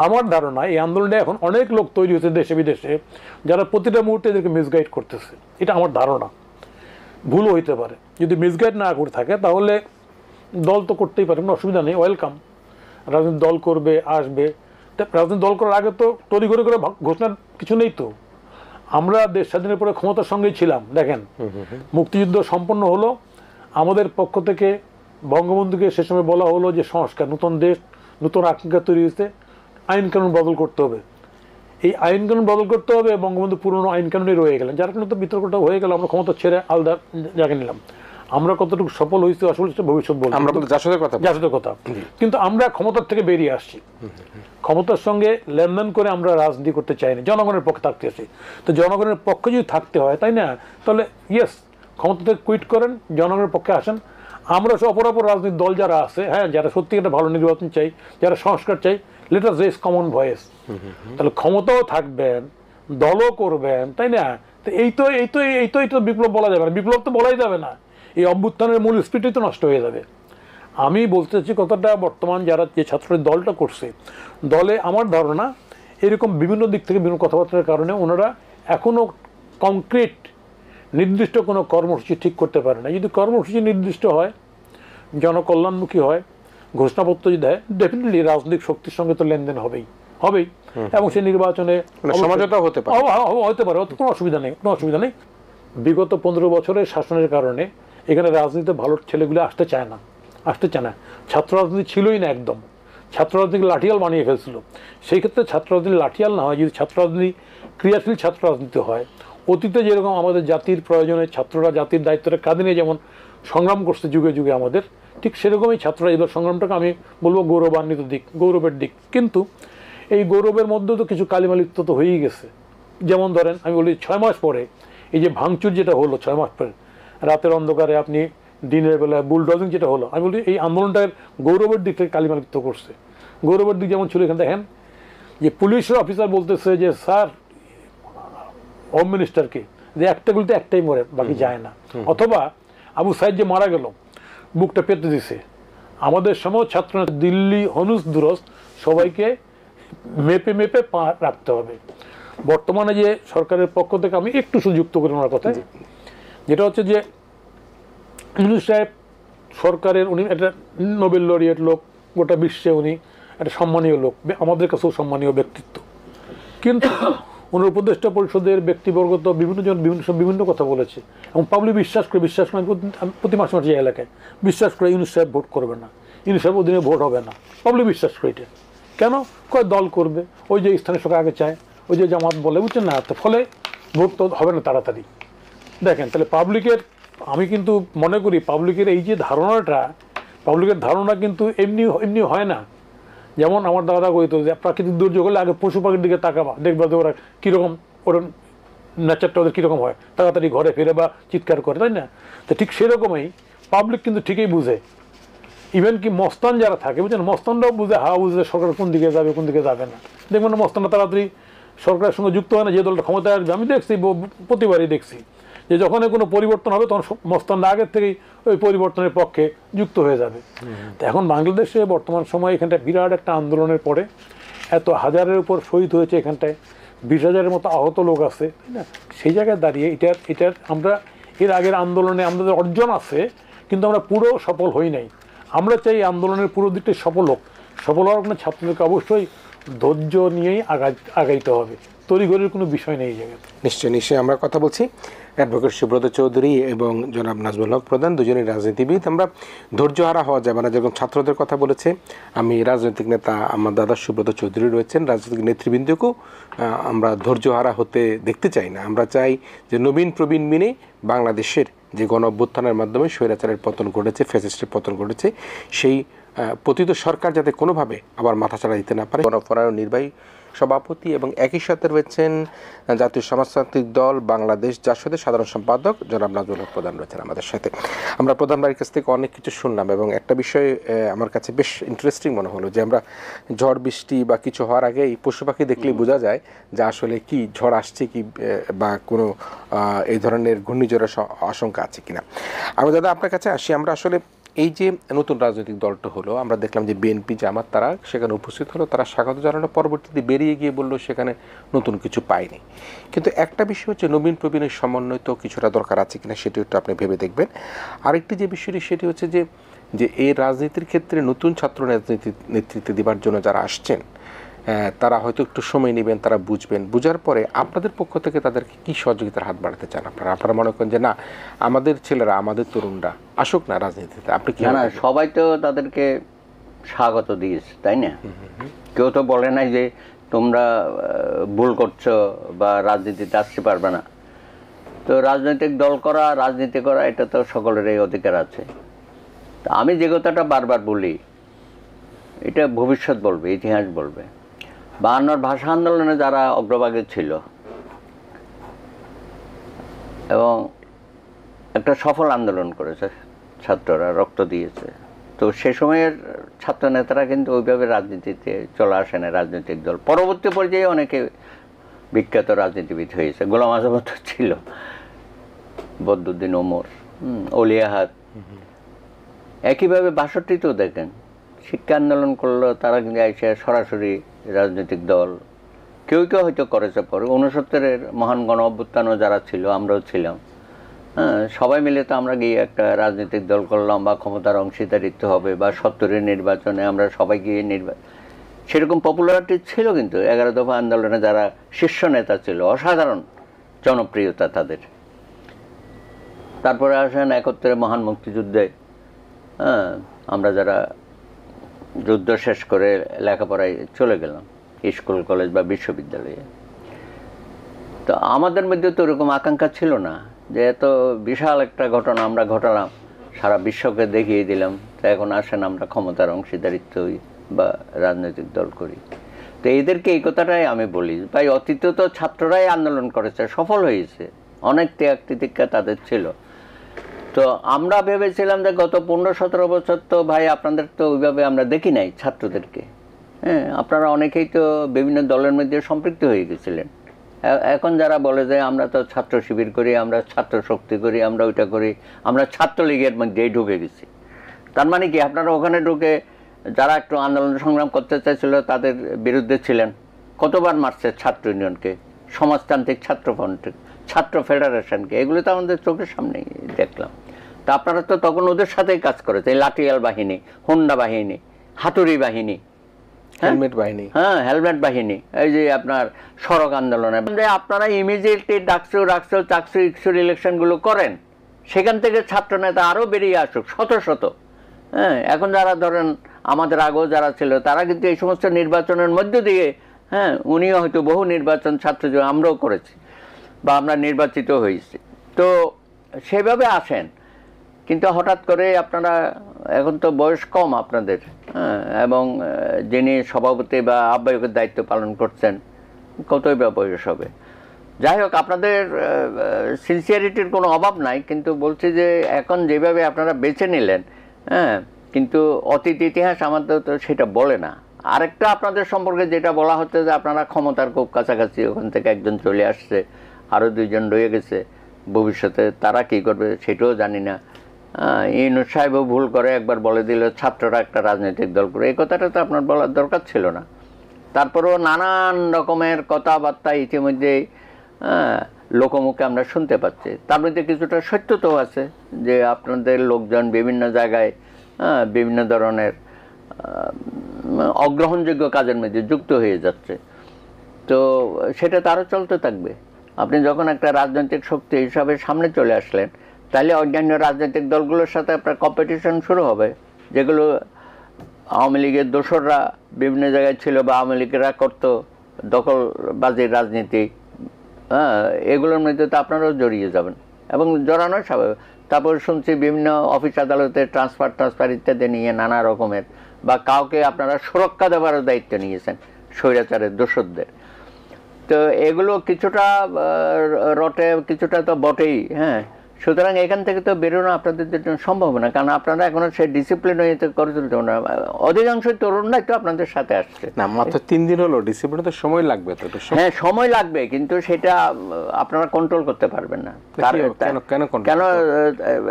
আমার ধারণা এই আন্দোলনে এখন অনেক লোক তৈরি হচ্ছে দেশে বিদেশে যারা প্রতিটা মুহূর্তে এদেরকে মিসগাইড করতেছে, এটা আমার ধারণা, ভুলও হইতে পারে। যদি মিসগাইড না করে থাকে তাহলে দল তো করতেই পারে, কোনো অসুবিধা নেই, ওয়েলকাম। রাজনৈতিক দল করবে, আসবে, রাজনৈতিক দল করার আগে তো তড়িঘড়ি করে ঘোষণার কিছু নেই তো। আমরা দেশ স্বাধীনের পরে ক্ষমতার সঙ্গেই ছিলাম। দেখেন মুক্তিযুদ্ধ সম্পন্ন হলো, আমাদের পক্ষ থেকে বঙ্গবন্ধুকে সে সময় বলা হলো যে সংস্কার, নতুন দেশ, নতুন আকাঙ্ক্ষা তৈরি হয়েছে, আইন কানুন বদল করতে হবে। এই আইন কানুন বদল করতে হবে, বঙ্গবন্ধু পুরনো আইন কানুনই রয়ে গেলেন, যার কারণে তো বিতর্কটা হয়ে গেল। আমরা ক্ষমতা ছেড়ে আলাদা জায়গা নিলাম। আমরা কতটুকু সফল হয়েছি আসলে ভবিষ্যৎ বলবো, আমরা জাসদের কথা, কিন্তু আমরা ক্ষমতার থেকে বেরিয়ে আসছি, ক্ষমতার সঙ্গে লেনদেন করে আমরা রাজনীতি করতে চাই না, জনগণের পক্ষে থাকতে আসি। তো জনগণের পক্ষে যদি থাকতে হয়, তাই না, তাহলে ইয়েস, ক্ষমতা থেকে কুইট করেন, জনগণের পক্ষে আসেন। আমরা অপরাপর রাজনৈতিক দল যারা আছে, হ্যাঁ, যারা সত্যি একটা ভালো নির্বাচন চাই, যারা সংস্কার চাই, let us raise common voice. তাহলে ক্ষমতাও থাকবেন, দলও করবেন, তাই না। তো এই তো বিপ্লব বলা যাবে না, বিপ্লব তো বলাই যাবে না, এই অভ্যুত্থানের মূল স্পিরিটই তো নষ্ট হয়ে যাবে। আমি বলতে চাচ্ছি কথাটা, বর্তমান যারা যে ছাত্রদের দলটা করছে, দলে আমার ধারণা এরকম বিভিন্ন দিক থেকে বিভিন্ন কথাবার্তার কারণে ওনারা এখনও কংক্রিট নির্দিষ্ট কোনো কর্মসূচি ঠিক করতে পারে না। যদি কর্মসূচি নির্দিষ্ট হয়, জনকল্যাণমুখী হয়, ঘোষণাপত্র যদি দেয়, ডেফিনেটলি রাজনৈতিক শক্তির সঙ্গে তো লেনদেন হবেই, এবং সেই নির্বাচনে সমঝোতা হতে পারে, কোনো অসুবিধা নেই। বিগত 15 বছরের শাসনের কারণে এখানে রাজনীতিতে ভালো ছেলেগুলো আসতে চায় না। ছাত্র রাজনীতি ছিলই না, একদম ছাত্র রাজনীতিকে লাঠিয়াল বানিয়ে ফেলছিল। সেই ক্ষেত্রে ছাত্র রাজনীতি লাঠিয়াল না হয়, যদি ছাত্র রাজনীতি ক্রিয়াশীল ছাত্র রাজনীতি হয়, অতীতে যেরকম আমাদের জাতির প্রয়োজনে ছাত্ররা জাতির দায়িত্বটা কাঁধে নিয়ে যেমন সংগ্রাম করছে যুগে যুগে আমাদের, ঠিক সেরকমই ছাত্ররা এবার সংগ্রামটাকে আমি বলবো গৌরবান্বিত দিক, গৌরবের দিক। কিন্তু এই গৌরবের মধ্যে তো কিছু কালিমালিপ্ত তো হয়েই গেছে। যেমন ধরেন, আমি বলি 6 মাস পরে এই যে ভাঙচুর যেটা হলো, 6 মাস পরে রাতের অন্ধকারে আপনি দিনের বেলায় বুলডোজিং যেটা হলো, আমি বলি এই আন্দোলনটার গৌরবের দিক থেকে কালিমালিপ্ত করছে। গৌরবের দিক যেমন ছিল, এখানে দেখেন যে পুলিশের অফিসার বলতেছে যে স্যার হোম মিনিস্টারকে যে একটা গুলিতে একটাই মরে, বাকি যায় না। অথবা আবু সাইদ যে মারা গেল, বুকটা পেতে দিছে, আমাদের সময় ছাত্র দিল্লি হনুস দুরস সবাইকে মেপে মেপে পা রাখতে হবে। বর্তমানে যে সরকারের পক্ষ থেকে আমি একটু সুযুক্ত করি ওনার কথায়, যেটা হচ্ছে যে ইউনূস সাহেব সরকারের, উনি একটা নোবেল লরিয়েট লোক, গোটা বিশ্বে উনি একটা সম্মানীয় লোক, আমাদের কাছেও সম্মানীয় ব্যক্তিত্ব। কিন্তু ওনার উপদেষ্টা পরিষদের ব্যক্তিবর্গ তো বিভিন্ন কথা বলেছে, এবং পাবলিক বিশ্বাস করে প্রতি মাসে মাসে এলাকায় বিশ্বাস করে ইউনূস সাহেব ভোট করবে না, ইউনূস সাহেব অধীনে ভোট হবে না, পাবলিক বিশ্বাস করে। এটা কেন কয় দল করবে, ওই যে স্থানীয় সরকার আগে চায়, ওই যে জামাত বলে, বুঝছেন না, তো ফলে ভোট তো হবে না তাড়াতাড়ি। দেখেন তাহলে পাবলিকের, আমি কিন্তু মনে করি পাবলিকের এই যে ধারণাটা, পাবলিকের ধারণা কিন্তু এমনি হয় না। যেমন আমার দাদা কইতো যে প্রাকৃতিক দুর্যোগ হলে আগে পশু পাখির দিকে তাকাবা, দেখবা যে ওরা কীরকম, ওর নেচারটা ওদের কীরকম হয়, তাড়াতাড়ি ঘরে ফিরে বা চিৎকার করে, তাই না। তো ঠিক সেরকমই পাবলিক কিন্তু ঠিকই বুঝে, ইভেন কি মস্তান যারা থাকে, বুঝছেন, মস্তানরাও বুঝে, বুঝে সরকার কোন দিকে যাবে কোন দিকে যাবে না। দেখবেন না মস্তানরা তাড়াতাড়ি সরকারের সঙ্গে যুক্ত হয় না, যে দলটা ক্ষমতায় আসবে। আমি দেখছি, প্রতিবারই দেখছি যে যখনই কোনো পরিবর্তন হবে তখন মস্তানরা আগের থেকেই ওই পরিবর্তনের পক্ষে যুক্ত হয়ে যাবে। তো এখন বাংলাদেশে বর্তমান সময়ে এখানটায় বিরাট একটা আন্দোলনের পরে এত হাজারের উপর শহীদ হয়েছে, এখানটায় 20,000-এর মতো আহত লোক আছে, তাই না। সেই জায়গায় দাঁড়িয়ে এটার আমরা এর আগের আন্দোলনে আমাদের অর্জন আছে, কিন্তু আমরা পুরো সফল হই নাই। আমরা চাই আন্দোলনের পুরো দিকটা সফল হওয়ার কোনো ছাত্রদেরকে অবশ্যই ধৈর্য নিয়েই আগাইতে হবে, তড়িঘড়ির কোনো বিষয় নেই এই জায়গায়। নিশ্চয়ই আমরা কথা বলছি অ্যাডভোকেট সুব্রত চৌধুরী এবং জনাব নাজমুল হক প্রধান, দুজনই রাজনীতিবিদ। আমরা ধৈর্যহারা হওয়া যাবে না, যেরকম ছাত্রদের কথা বলেছে, আমি রাজনৈতিক নেতা আমার দাদা সুব্রত চৌধুরী রয়েছেন, রাজনৈতিক নেতৃবৃন্দকেও আমরা ধৈর্যহারা হতে দেখতে চাই না। আমরা চাই যে নবীন প্রবীণ মিনে বাংলাদেশের যে গণ অভ্যুত্থানের মাধ্যমে স্বৈরাচারের পতন ঘটেছে, ফ্যাসিস্টের পতন ঘটেছে, সেই পতিত সরকার যাতে কোনোভাবে আবার মাথাচাড়া দিতে না পারে। গণফোরামের নির্বাহী সভাপতি এবং একই সাথে রয়েছেন জাতীয় সমাজতান্ত্রিক দল বাংলাদেশ জাসদের সাধারণ সম্পাদক জনাব নাজমুল হক প্রধান রয়েছেন আমাদের সাথে। আমরা প্রধান বাড়ির কাছ থেকে অনেক কিছু শুনলাম, এবং একটা বিষয় আমার কাছে বেশ ইন্টারেস্টিং মনে হলো যে আমরা ঝড় বৃষ্টি বা কিছু হওয়ার আগে এই পশু পাখি দেখলেই বোঝা যায় যে আসলে কি ঝড় আসছে কি বা কোনো এই ধরনের ঘূর্ণিঝড়ের আশঙ্কা আছে কিনা। আমি দাদা আপনার কাছে আসি, আমরা আসলে এই যে নতুন রাজনৈতিক দলটা হলো, আমরা দেখলাম যে বিএনপি জামাত তারা সেখানে উপস্থিত হলো, তারা স্বাগত জানানোর পরবর্তীতে বেরিয়ে গিয়ে বললো সেখানে নতুন কিছু পায়নি। কিন্তু একটা বিষয় হচ্ছে নবীন প্রবীণের সমন্বয় তো কিছুটা দরকার আছে কিনা সেটি একটু আপনি ভেবে দেখবেন। আরেকটি যে বিষয়টি সেটি হচ্ছে যে এই রাজনীতির ক্ষেত্রে নতুন ছাত্র নেতৃত্ব দেওয়ার জন্য যারা আসছেন তারা হয়তো একটু সময় নেবেন, তারা বুঝবেন, বুঝার পরে আপনাদের পক্ষ থেকে তাদেরকে কী সহযোগিতার হাত বাড়াতে চান আপনারা মনে করেন যে না আমাদের ছেলেরা আমাদের তরুণরা আসুক না রাজনীতিতে, আপনি কি? না, সবাই তো তাদেরকে স্বাগত দিয়েছে, তাই না? কেউ তো বলে নাই যে তোমরা ভুল করছো বা রাজনীতিতে আসতে পারবে না। তো রাজনৈতিক দল করা, রাজনীতি করা, এটা তো সকলেরই অধিকার আছে। তা আমি যে কথাটা বারবার বলি, এটা ভবিষ্যৎ বলবে, ইতিহাস বলবে। 52 ভাষা আন্দোলনে যারা অগ্রভাগে ছিল এবং একটা সফল আন্দোলন করেছে, ছাত্ররা রক্ত দিয়েছে, তো সে সময়ের ছাত্র নেতারা কিন্তু ওইভাবে রাজনীতিতে চলে আসে না, রাজনৈতিক দল। পরবর্তী পর্যায়ে অনেকে বিখ্যাত রাজনীতিবিদ হয়েছে, গোলাম আজম তো ছিল, বদরুদ্দিন ওমর, অলিয়াহাদ। একইভাবে 62-তেও দেখেন শিক্ষা আন্দোলন করলো, তারা কিন্তু এসে সরাসরি রাজনৈতিক দল, কেউ কেউ হয়তো করেছে পরে। 69-এর মহান গণ অভ্যুত্থানও যারা ছিল, আমরাও ছিলাম, হ্যাঁ, সবাই মিলে তো আমরা গিয়ে একটা রাজনৈতিক দল করলাম, বা ক্ষমতার অংশীদারিত্ব হবে, বা 70-এর নির্বাচনে আমরা সবাই গিয়ে সেরকম পপুলারিটি ছিল। কিন্তু 11 দফা আন্দোলনে যারা শীর্ষ নেতা ছিল, অসাধারণ জনপ্রিয়তা তাদের। তারপরে আসেন 71-এর মহান মুক্তিযুদ্ধে, হ্যাঁ, আমরা যারা যুদ্ধ শেষ করে লেখাপড়ায় চলে গেলাম স্কুল কলেজ বা বিশ্ববিদ্যালয়ে, তো আমাদের মধ্যে তো ওরকম আকাঙ্ক্ষা ছিল না যে এত বিশাল একটা ঘটনা আমরা ঘটালাম, সারা বিশ্বকে দেখিয়ে দিলাম, তো এখন আসেন আমরা ক্ষমতার অংশীদারিত্ব হই বা রাজনৈতিক দল করি। তো এদেরকে এই কথাটাই আমি বলি, ভাই অতীতে তো ছাত্ররাই আন্দোলন করেছে, সফল হয়েছে, অনেক ত্যাগ তিতিক্ষা তাদের ছিল। তো আমরা ভেবেছিলাম যে গত 15-17 বছর তো ভাই আপনাদের তো ওইভাবে আমরা দেখি নাই ছাত্রদেরকে, হ্যাঁ, আপনারা অনেকেই তো বিভিন্ন দলের মধ্যে সম্পৃক্ত হয়ে গেছিলেন। এখন যারা বলে যে আমরা তো ছাত্র শিবির করি, আমরা ছাত্র শক্তি করি, আমরা ওইটা করি, আমরা ছাত্রলীগের মধ্যেই ঢুকে গেছি, তার মানে কি আপনারা ওখানে ঢুকে যারা একটু আন্দোলন সংগ্রাম করতে চাইছিল তাদের বিরুদ্ধে ছিলেন? কতবার মারছে ছাত্র ইউনিয়নকে, সমাজতান্ত্রিক ছাত্র ফ্রন্ট, ছাত্র ফেডারেশনকে, এগুলো তো আমাদের চোখের সামনেই দেখলাম। তা আপনারা তো তখন ওদের সাথেই কাজ করেছে, লাঠিয়াল বাহিনী, হুন্ডা বাহিনী, হাতুড়ি বাহিনী, হেলমেট বাহিনী, হ্যাঁ, হেলমেট বাহিনী, এই যে আপনার সড়ক আন্দোলনে আপনারা ইমিডিয়েটলি চাকসু ইকসুর ইলেকশনগুলো করেন, সেখান থেকে ছাত্র নেতা আরও বেরিয়ে আসুক শত শত। হ্যাঁ, এখন যারা ধরেন আমাদের আগেও যারা ছিল তারা কিন্তু এই সমস্ত নির্বাচনের মধ্য দিয়ে, হ্যাঁ, উনিও হয়তো বহু নির্বাচন ছাত্র আমরাও করেছি বা আমরা নির্বাচিত হয়েছি, তো সেভাবে আসেন। কিন্তু হঠাৎ করে আপনারা, এখন তো বয়স কম আপনাদের, হ্যাঁ, এবং যিনি সভাপতি বা আহ্বায়কের দায়িত্ব পালন করছেন কতই বা বয়স হবে। যাই হোক, আপনাদের সিনসিয়ারিটির কোনো অভাব নাই, কিন্তু বলছি যে এখন যেভাবে আপনারা বেছে নিলেন, হ্যাঁ, কিন্তু অতীত ইতিহাস আমাদের তো সেটা বলে না। আরেকটা আপনাদের সম্পর্কে যেটা বলা হচ্ছে যে আপনারা ক্ষমতার খুব কাছাকাছি, ওখান থেকে একজন চলে আসছে, আরও 2জন রয়ে গেছে, ভবিষ্যতে তারা কী করবে সেটাও জানি না। ইউনূস সাহেবও ভুল করে একবার বলে দিল ছাত্ররা একটা রাজনৈতিক দল করে, এই কথাটা তো আপনার বলার দরকার ছিল না। তারপরেও নানান রকমের কথাবার্তা ইতিমধ্যেই লোকমুখে আমরা শুনতে পাচ্ছি, তার মধ্যে কিছুটা সত্যতাও আছে যে আপনাদের লোকজন বিভিন্ন জায়গায় বিভিন্ন ধরনের অগ্রহণযোগ্য কাজের মধ্যে যুক্ত হয়ে যাচ্ছে, তো সেটা তারও চলতে থাকবে। আপনি যখন একটা রাজনৈতিক শক্তি হিসাবে সামনে চলে আসলেন, তাহলে অন্যান্য রাজনৈতিক দলগুলোর সাথে আপনার কম্পিটিশন শুরু হবে, যেগুলো আওয়ামী লীগের দোসররা বিভিন্ন জায়গায় ছিল বা আওয়ামী লীগেরা করতো দখলবাজির রাজনীতি, হ্যাঁ, এগুলোর মধ্যে তো আপনারাও জড়িয়ে যাবেন এবং জড়ানো স্বাভাবিক। তারপর শুনছি বিভিন্ন অফিস আদালতে ট্রান্সফার ইত্যাদি নিয়ে নানা রকমের, বা কাউকে আপনারা সুরক্ষা দেওয়ারও দায়িত্ব নিয়েছেন স্বৈরাচারের দোসরদের। তো এগুলো কিছুটা রটে, কিছুটা তো বটেই, হ্যাঁ, সুতরাং এখান থেকে তো বেরোনো আপনাদের জন্য সম্ভব না, কারণ আপনারা এখনো সেই ডিসিপ্লিন হয়ে করে তুলতে না। অধিকাংশ তরুণরাই তো আপনাদের সাথে আসছে। না, মাত্র 3 দিন হলো, ডিসিপ্লিন তো সময় লাগবে তো। হ্যাঁ, সময় লাগবে, কিন্তু সেটা আপনারা কন্ট্রোল করতে পারবেন না। কেন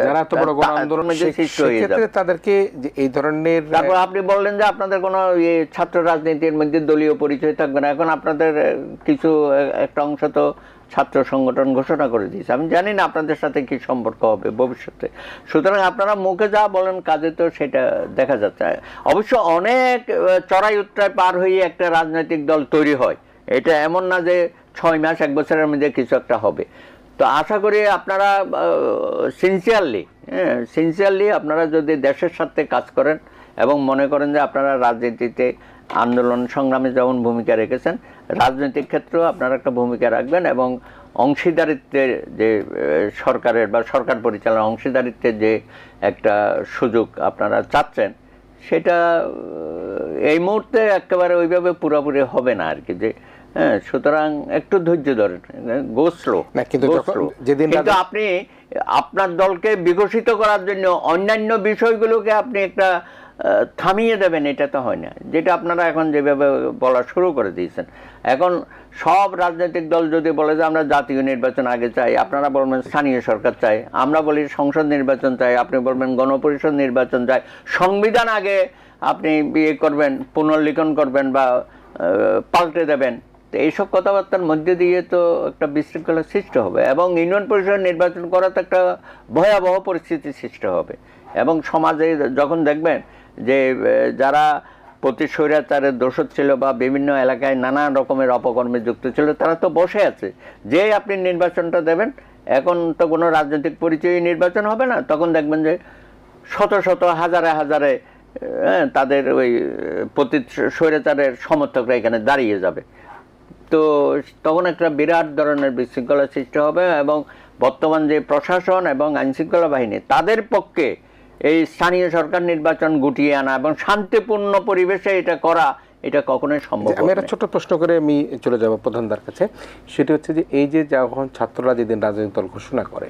যারা এত বড় গণ আন্দোলন সেক্ষেত্রে তাদেরকে যে এই ধরনের, তারপর আপনি বললেন যে আপনাদের কোনো ছাত্র রাজনীতির মধ্যে দলীয় পরিচয় থাকবে না। এখন আপনাদের কিছু একটা অংশ তো ছাত্র সংগঠন ঘোষণা করে দিয়েছে, আমি জানি না আপনাদের সাথে কি সম্পর্ক হবে ভবিষ্যতে। সুতরাং আপনারা মুখে যা বলেন, কাজে তো সেটা দেখা যাচ্ছে। অবশ্য অনেক চড়াই উতরাই পার হয়ে একটা রাজনৈতিক দল তৈরি হয়, এটা এমন না যে 6 মাস 1 বছরের মধ্যে কিছু একটা হবে। তো আশা করি আপনারা সিনসিয়ারলি আপনারা যদি দেশের সাথে কাজ করেন এবং মনে করেন যে আপনারা রাজনীতিতে আন্দোলন সংগ্রামে যেমন ভূমিকা রেখেছেন, রাজনৈতিক ক্ষেত্রেও আপনারা একটা ভূমিকা রাখবেন, এবং অংশীদারিত্বের যে সরকারের বা সরকার পরিচালনা অংশীদারিত্বের যে একটা সুযোগ আপনারা চাচ্ছেন, সেটা এই মুহূর্তে একেবারে ওইভাবে পুরোপুরি হবে না আর কি। যে হ্যাঁ, সুতরাং একটু ধৈর্য ধরেন, গোসলো। কিন্তু আপনি আপনার দলকে বিকশিত করার জন্য অন্যান্য বিষয়গুলোকে আপনি একটা থামিয়ে দেবেন, এটা তো হয় না। যেটা আপনারা এখন যেভাবে বলা শুরু করে দিয়েছেন, এখন সব রাজনৈতিক দল যদি বলে যে আমরা জাতীয় নির্বাচন আগে চাই, আপনারা বলবেন স্থানীয় সরকার চাই, আমরা বলি সংসদ নির্বাচন চাই, আপনি বলবেন গণপরিষদ নির্বাচন চাই, সংবিধান আগে আপনি বিয়ে করবেন, পুনর্লিখন করবেন বা পাল্টে দেবেন। তো এইসব কথাবার্তার মধ্যে দিয়ে তো একটা বিশৃঙ্খলা সৃষ্টি হবে, এবং ইউনিয়ন পরিষদ নির্বাচন করা তো একটা ভয়াবহ পরিস্থিতি সৃষ্টি হবে। এবং সমাজে যখন দেখবেন যে যারা প্রতি স্বৈরাচারের দোষর ছিল বা বিভিন্ন এলাকায় নানা রকমের অপকর্মে যুক্ত ছিল, তারা তো বসে আছে যে আপনি নির্বাচনটা দেবেন। এখন তো কোনো রাজনৈতিক পরিচয়ী নির্বাচন হবে না, তখন দেখবেন যে শত শত হাজারে হাজারে তাদের ওই প্রতি স্বৈরাচারের সমর্থকরা এখানে দাঁড়িয়ে যাবে। তো তখন একটা বিরাট ধরনের বিশৃঙ্খলা সৃষ্টি হবে, এবং বর্তমান যে প্রশাসন এবং আইনশৃঙ্খলা বাহিনী, তাদের পক্ষে এই স্থানীয় সরকার নির্বাচন গুটিয়ে আনা এবং শান্তিপূর্ণ পরিবেশে এটা করা, এটা কখনোই সম্ভব হবে না। আমি একটা ছোট প্রশ্ন করে আমি চলে যাব প্রধানদার কাছে। সেটি হচ্ছে যে এই যে যখন ছাত্ররা যেদিন রাজনৈতিক দল ঘোষণা করে,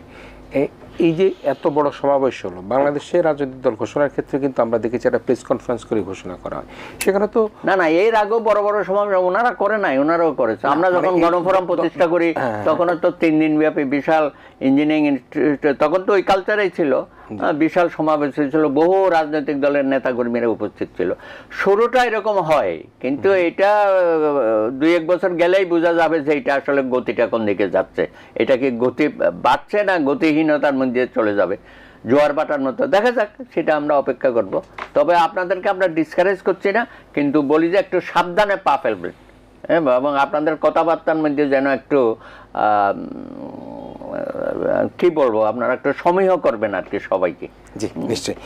এই যে এত বড় সমাবেশ হলো, বাংলাদেশের রাজনৈতিক দল ঘোষণার ক্ষেত্রে কিন্তু আমরা দেখেছি একটা প্রেস কনফারেন্স করে ঘোষণা করা হয়, সেখানে তো না এর আগেও বড় বড় সমাবেশ ওনারা করে নাই, ওনারাও করেছে। আমরা যখন গণফোরাম প্রতিষ্ঠা করি তখন তো 3 দিন ব্যাপী বিশাল ইঞ্জিনিয়ারিং ইনস্টিটিউট, তখন তো ওই কালচারেই ছিল, বিশাল সমাবেশ হয়েছিল, বহু রাজনৈতিক দলের নেতাকর্মীরা উপস্থিত ছিল। শুরুটা এরকম হয়, কিন্তু এটা 2-1 বছর গেলেই বোঝা যাবে যে এটা আসলে গতিটা কোন দিকে যাচ্ছে, এটা কি গতি বাড়ছে না গতিহীনতার মধ্যে চলে যাবে, জোয়ার বাটার মতো। দেখা যাক, সেটা আমরা অপেক্ষা করব। তবে আপনাদেরকে আমরা ডিসকারেজ করছি না, কিন্তু বলি যে একটু সাবধানে পা ফেলবেন, এবং আপনাদের কথাবার্তার মধ্যে যেন একটু কি বলবো, আপনারা একটু সমীহ করবেন আর কি সবাইকে। জি, নিশ্চয়ই।